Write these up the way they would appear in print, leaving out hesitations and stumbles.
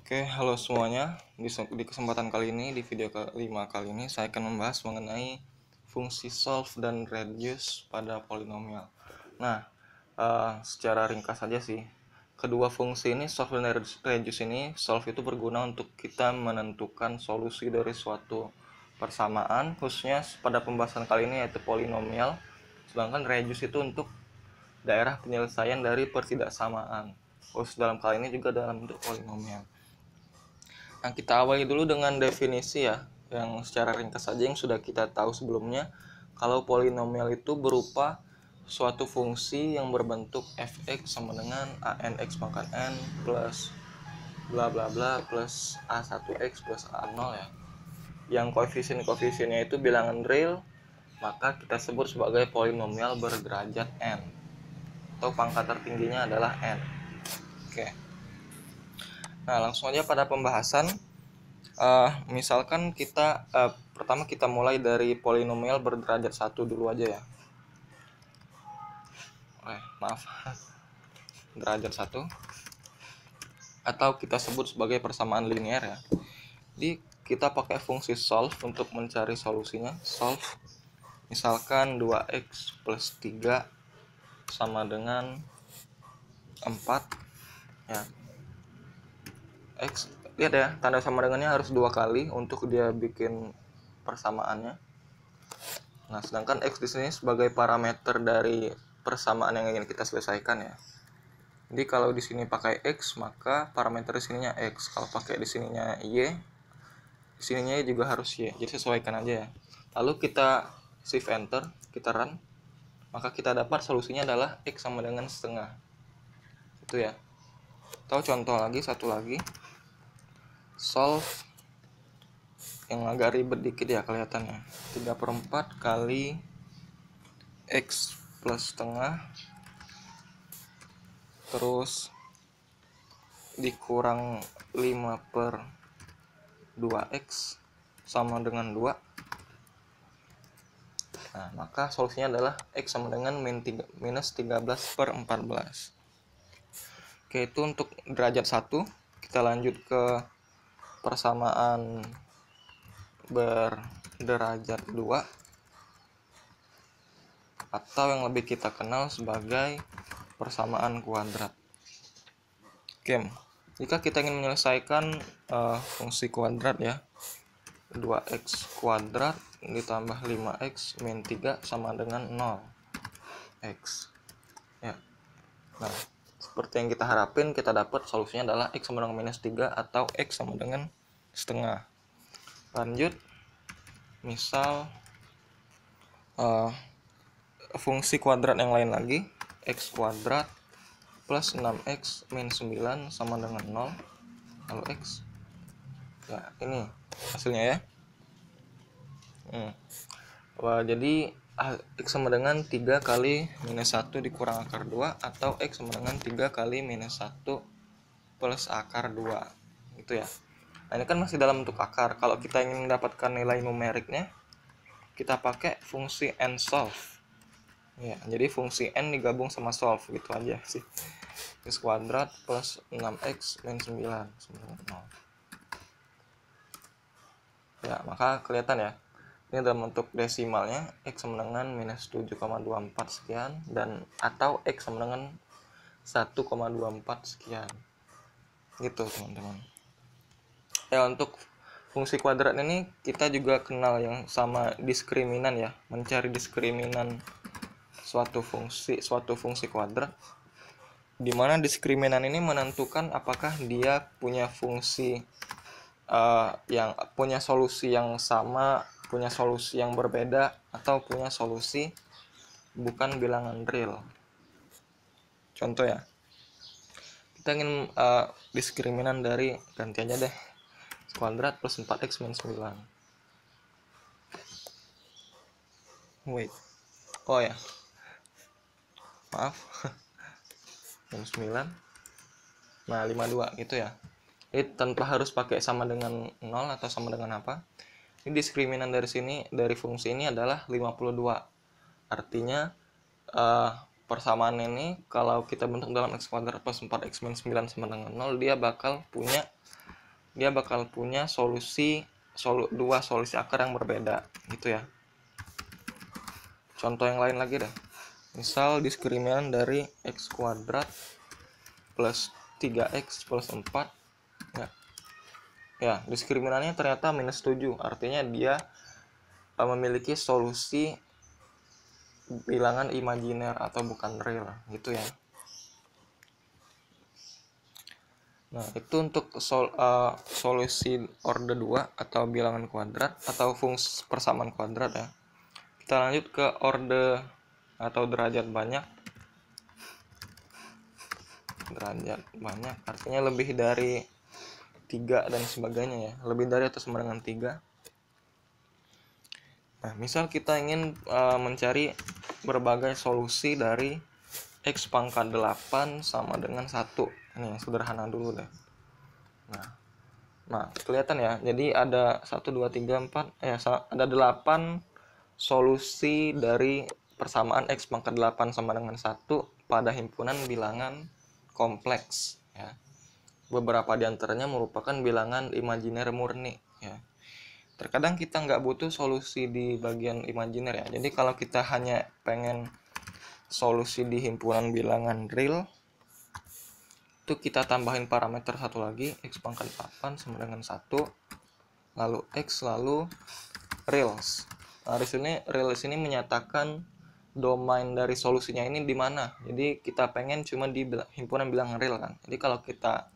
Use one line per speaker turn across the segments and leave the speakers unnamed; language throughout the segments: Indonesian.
Oke, halo semuanya. Di kesempatan kali ini, di video kelima kali ini, saya akan membahas mengenai fungsi solve dan reduce pada polinomial. Nah, secara ringkas saja sih, kedua fungsi ini, solve dan reduce ini, solve itu berguna untuk kita menentukan solusi dari suatu persamaan, khususnya pada pembahasan kali ini yaitu polinomial, sedangkan reduce itu untuk daerah penyelesaian dari pertidaksamaan. Khusus dalam kali ini juga dalam bentuk polinomial. Nah, kita awali dulu dengan definisi ya, yang secara ringkas saja yang sudah kita tahu sebelumnya. Kalau polinomial itu berupa suatu fungsi yang berbentuk fx sama dengan anx pangkat n plus bla bla bla plus a1x plus a0 ya. Yang koefisien-koefisiennya itu bilangan real, maka kita sebut sebagai polinomial berderajat n. Atau pangkat tertingginya adalah n. Oke. Nah, langsung aja pada pembahasan. Misalkan kita pertama kita mulai dari polinomial berderajat 1 dulu aja ya. Maaf. Derajat 1 atau kita sebut sebagai persamaan linear ya. Jadi kita pakai fungsi solve untuk mencari solusinya. Solve misalkan 2x plus 3 sama dengan 4 ya. X, lihat ya, tanda sama dengannya harus 2 kali untuk dia bikin persamaannya. Nah, sedangkan X di sini sebagai parameter dari persamaan yang ingin kita selesaikan ya. Jadi kalau di sini pakai X, maka parameter di sininya X. Kalau pakai di sininya Y, di sininya juga harus Y. Jadi sesuaikan aja ya. Lalu kita shift enter, kita run, maka kita dapat solusinya adalah X sama dengan setengah. Itu ya. Atau contoh lagi, satu lagi. Solve yang agak ribet dikit ya kelihatannya. 3/4 kali X plus setengah terus dikurang 5/2x sama dengan 2. Nah, maka solusinya adalah x sama dengan minus 13/14. Oke, itu untuk derajat 1. Kita lanjut ke persamaan berderajat 2 atau yang lebih kita kenal sebagai persamaan kuadrat. Oke, jika kita ingin menyelesaikan fungsi kuadrat ya, 2x kuadrat ditambah 5x min 3 sama dengan 0x ya. Nah, seperti yang kita harapin, kita dapat solusinya adalah x sama dengan minus 3 atau x sama dengan setengah. Lanjut, misal fungsi kuadrat yang lain lagi, x kuadrat plus 6x min 9 sama dengan 0. Lalu x ya, ini hasilnya ya. Jadi x sama dengan 3 kali minus 1 dikurang akar 2 atau x sama dengan 3 kali minus 1 plus akar 2 gitu ya. Nah, ini kan masih dalam bentuk akar. Kalau kita ingin mendapatkan nilai numeriknya, kita pakai fungsi n solve ya. Jadi fungsi n digabung sama solve gitu aja sih. X kuadrat plus 6x min 9 sama dengan 0 ya. Maka kelihatan ya, ini dalam bentuk desimalnya x sama dengan minus 7,24 sekian dan atau x sama dengan 1,24 sekian gitu teman-teman ya. Untuk fungsi kuadrat ini kita juga kenal yang sama diskriminan ya, mencari diskriminan suatu fungsi kuadrat, di mana diskriminan ini menentukan apakah dia punya fungsi yang punya solusi yang sama, punya solusi yang berbeda, atau punya solusi bukan bilangan real. Contoh ya, kita ingin diskriminan dari, ganti aja deh, kuadrat plus 4x min 9. Oh ya, maaf. Min 9. Nah, 52 gitu ya. Ini tanpa harus pakai sama dengan 0 atau sama dengan apa. Ini diskriminan dari sini, dari fungsi ini adalah 52. Artinya persamaan ini kalau kita bentuk dalam x kuadrat plus 4x min 9 sama dengan 0, dia bakal punya dia bakal punya dua solusi akar yang berbeda gitu ya. Contoh yang lain lagi deh. Misal diskriminan dari x kuadrat plus 3x plus 4 ya. Ya, diskriminannya ternyata minus 7. Artinya dia memiliki solusi bilangan imajiner atau bukan real gitu ya. Nah, itu untuk solusi order 2 atau bilangan kuadrat atau fungsi persamaan kuadrat ya. Kita lanjut ke order atau derajat banyak. Derajat banyak artinya lebih dari 3 dan sebagainya ya. Lebih dari atau sama dengan 3. Nah, misal kita ingin mencari berbagai solusi dari x pangkat 8 sama dengan 1. Ini yang sederhana dulu deh. Nah, kelihatan ya. Jadi ada 1 2 3 4 ada 8 solusi dari persamaan x pangkat 8 sama dengan 1 pada himpunan bilangan kompleks ya. Beberapa diantaranya merupakan bilangan imajiner murni ya. Terkadang kita nggak butuh solusi di bagian imajiner ya. Jadi kalau kita hanya pengen solusi di himpunan bilangan real, itu kita tambahin parameter satu lagi, x pangkat 8 sama dengan 1, lalu x, lalu reals. Nah, reals ini menyatakan domain dari solusinya ini di mana. Jadi kita pengen cuma di himpunan bilangan real kan. Jadi kalau kita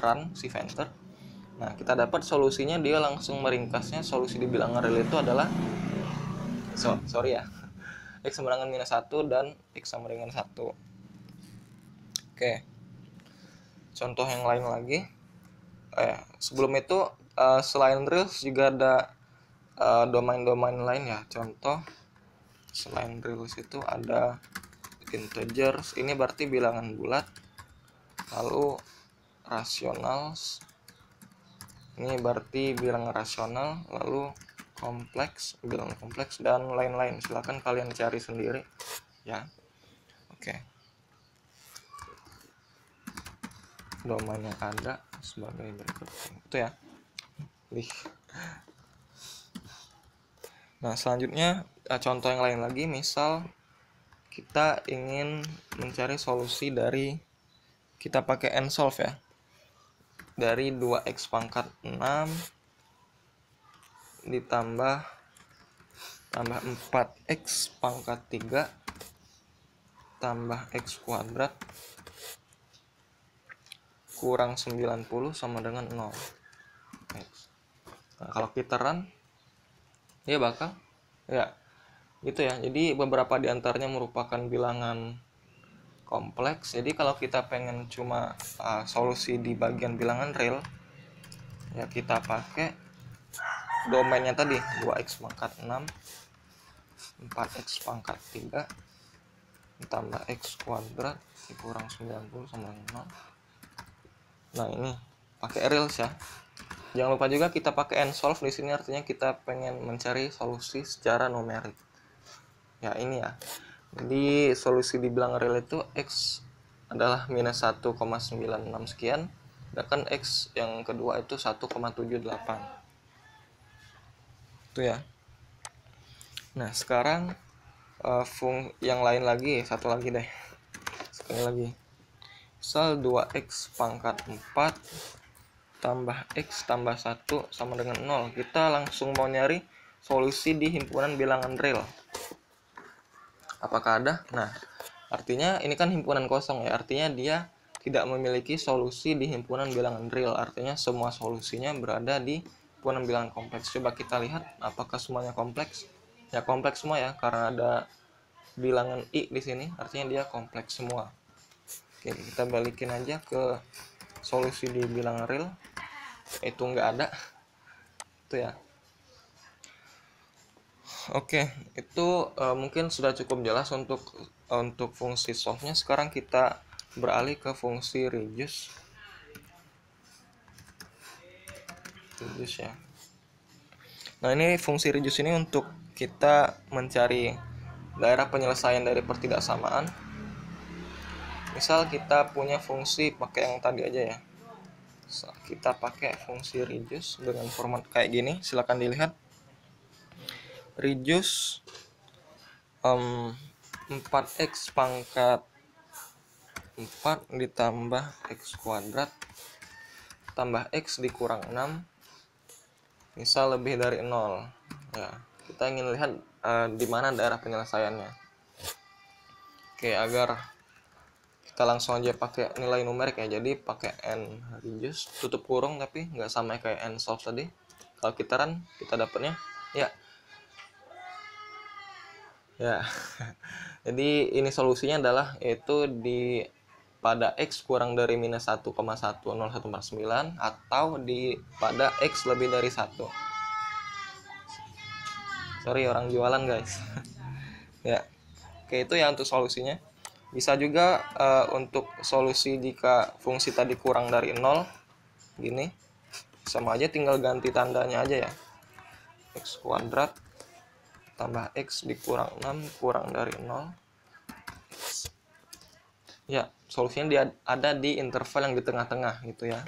run si enter, nah kita dapat solusinya, dia langsung meringkasnya solusi di bilangan real itu adalah x sama dengan minus 1 dan x sama dengan 1. Oke. Contoh yang lain lagi. Sebelum itu selain reals juga ada domain-domain lain ya. Contoh selain reals itu ada integers, ini berarti bilangan bulat. Lalu rationals, ini berarti bilangan rasional. Lalu kompleks, bilangan kompleks, dan lain-lain. Silakan kalian cari sendiri ya. Oke. Domain yang ada sebagai berikut itu ya. Nah, selanjutnya contoh yang lain lagi. Misal kita ingin mencari solusi dari, kita pakai nsolve ya, dari 2x pangkat 6 ditambah 4x pangkat 3 tambah x kuadrat kurang 90 sama dengan 0. Nah, kalau kita run, dia bakal ya gitu ya. Jadi beberapa diantaranya merupakan bilangan kompleks. Jadi kalau kita pengen cuma solusi di bagian bilangan real, ya kita pakai domainnya tadi 2x pangkat 6 4x pangkat 3 ditambah x kuadrat dikurang 90 sama dengan 0. Nah, ini pakai reals ya. Jangan lupa juga kita pakai nsolve di sini, artinya kita pengen mencari solusi secara numerik. Ya, ini ya. Jadi solusi di bilangan real itu x adalah minus 1,96 sekian, sedangkan x yang kedua itu 1,78. Itu ya. Nah, sekarang yang lain lagi, satu lagi deh. Sekali lagi. Misal 2x pangkat 4 tambah x tambah 1 sama dengan 0. Kita langsung mau nyari solusi di himpunan bilangan real. Apakah ada? Nah, artinya ini kan himpunan kosong ya. Artinya dia tidak memiliki solusi di himpunan bilangan real. Artinya semua solusinya berada di himpunan bilangan kompleks. Coba kita lihat apakah semuanya kompleks. Ya, kompleks semua ya, karena ada bilangan i di sini, artinya dia kompleks semua. Oke, kita balikin aja ke solusi di bilangan real. Itu nggak ada. Itu ya. Oke, itu mungkin sudah cukup jelas untuk fungsi solve-nya. Sekarang kita beralih ke fungsi reduce. Ya. Nah, ini fungsi reduce ini untuk kita mencari daerah penyelesaian dari pertidaksamaan. Misal kita punya fungsi, pakai yang tadi aja ya. kita pakai fungsi reduce dengan format kayak gini. Silahkan dilihat. Reduce 4x pangkat 4 ditambah x kuadrat tambah x dikurang 6 misal lebih dari 0. Ya, kita ingin lihat di mana daerah penyelesaiannya. Oke, agar kita langsung aja pakai nilai numerik ya. Jadi pakai n reduce tutup kurung, tapi nggak sama kayak n solve tadi. Kalau kita run, kita dapatnya ya. Jadi ini solusinya adalah yaitu pada x kurang dari minus 1,10149 atau pada x lebih dari 1. Sorry, orang jualan guys. Ya, oke, itu ya untuk solusinya. Bisa juga untuk solusi jika fungsi tadi kurang dari 0 gini, sama aja tinggal ganti tandanya aja ya. X kuadrat tambah x dikurang 6 kurang dari 0. Ya, solusinya dia ada di interval yang di tengah-tengah gitu ya.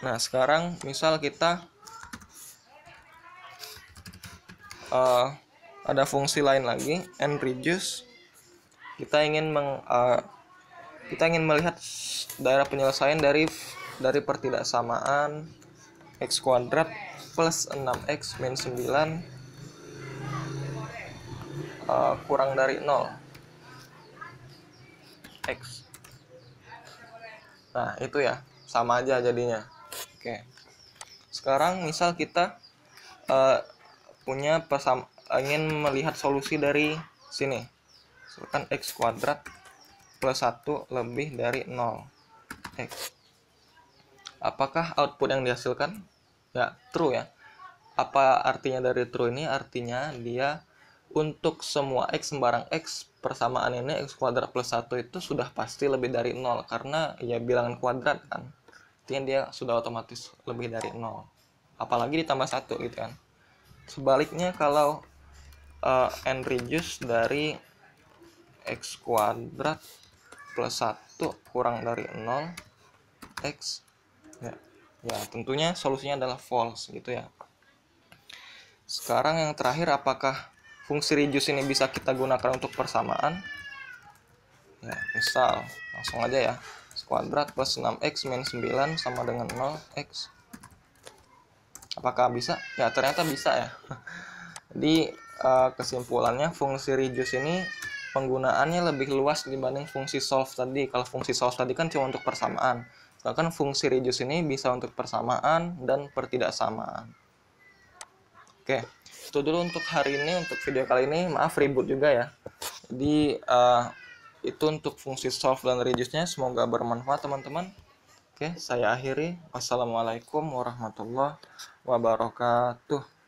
Nah, sekarang misal kita ada fungsi lain lagi, n reduce. Kita ingin melihat daerah penyelesaian dari pertidaksamaan x kuadrat plus 6x min 9 kurang dari 0 x. Nah, itu ya, sama aja jadinya. Oke. Sekarang misal kita ingin melihat solusi dari sini. Misalkan x kuadrat plus 1 lebih dari 0 x. Apakah output yang dihasilkan? Ya, true ya. Apa artinya dari true ini? Artinya dia untuk semua x sembarang x, persamaan ini x kuadrat plus 1 itu sudah pasti lebih dari 0 karena ya bilangan kuadrat kan. Artinya dia sudah otomatis lebih dari 0. Apalagi ditambah 1 gitu kan. Sebaliknya kalau n reduce dari x kuadrat plus 1 kurang dari 0 x, ya tentunya solusinya adalah false gitu ya. Sekarang yang terakhir, apakah fungsi reduce ini bisa kita gunakan untuk persamaan? Ya, misal langsung aja ya, x kuadrat plus 6x min 9 sama dengan 0x. Apakah bisa? Ya, ternyata bisa ya. Jadi kesimpulannya fungsi reduce ini penggunaannya lebih luas dibanding fungsi solve tadi. Kalau fungsi solve tadi kan cuma untuk persamaan, sedangkan fungsi reduce ini bisa untuk persamaan dan pertidaksamaan. Oke, itu dulu untuk hari ini, untuk video kali ini. Maaf ribut juga ya. Jadi itu untuk fungsi solve dan reduce-nya. Semoga bermanfaat teman-teman. Oke, saya akhiri. Wassalamualaikum warahmatullahi wabarakatuh.